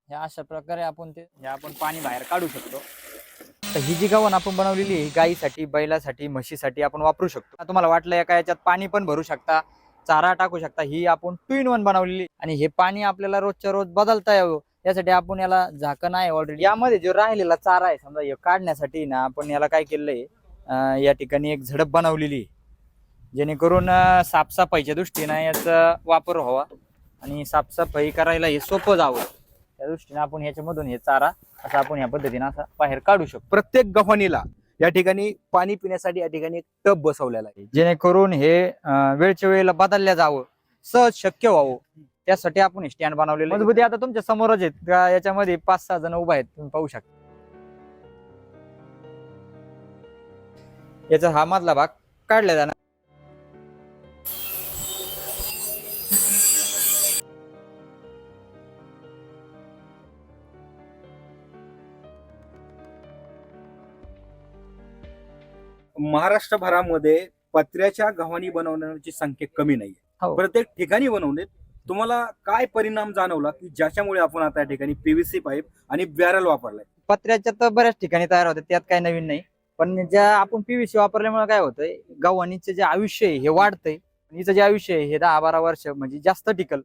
ह्या अशा प्रकारे आपण पाणी बाहेर काढू शकतो। तर ही जी गव्हाण आपण बनवलेली आहे गाईसाठी, बैलासाठी, म्हशीसाठी आपण वापरू शकतो। तुम्हाला वाटलं एका याच्यात पाणी पण भरू शकता, चारा टाकू शकता, ही आपण 2 in 1 बनवलेली आणि हे पाणी आपल्याला रोजच्या रोज बदलता यावं यासाठी आपण याला झाकण आहे ऑलरेडी। यामध्ये जो राहिलेला चारा आहे समजा हे काढण्यासाठी ना आपण याला काय केलंय, या ठिकाणी एक झडप बनवलेली आहे, जेणेकरून साफसफाईच्या दृष्टीने याचा वापर व्हावा आणि साफसफाई करायला हे सोपं जावं त्या दृष्टीने आपण ह्याच्यामधून हे चारा असं आपण या पद्धतीने असं बाहेर काढू शकतो। प्रत्येक गव्हाणीला या ठिकाणी पाणी पिण्यासाठी या ठिकाणी एक टब बसवलेला आहे, जेणेकरून हे वेळच्या वेळेला बदलल्या जावं, सहज शक्य व्हावं त्यासाठी आपण हे स्टँड बनवलेलं आहे। मजबूती आता तुमच्या समोरच आहेत का, याच्यामध्ये 5-6 जण उभा आहेत, तुम्ही पाहू शकता। याचा हा मधला भाग काढला जाणार। महाराष्ट्रभरामध्ये पत्र्याच्या गव्हाणी बनवण्याची संख्या कमी नाहीये, हो। प्रत्येक ठिकाणी बनवलेत। तुम्हाला काय परिणाम जाणवला की ज्याच्यामुळे आपण आता या ठिकाणी पीव्हीसी पाईप आणि बॅरल वापरलाय? पत्र्याच्या तर बऱ्याच ठिकाणी तयार होतात, त्यात काही नवीन नाही, पण ज्या आपण पीव्हीसी वापरल्यामुळे काय होतंय, गव्हाणीचं जे आयुष्य आहे हे वाढतंय, हिचं जे आयुष्य आहे हे 10-12 वर्ष म्हणजे जास्त टिकल।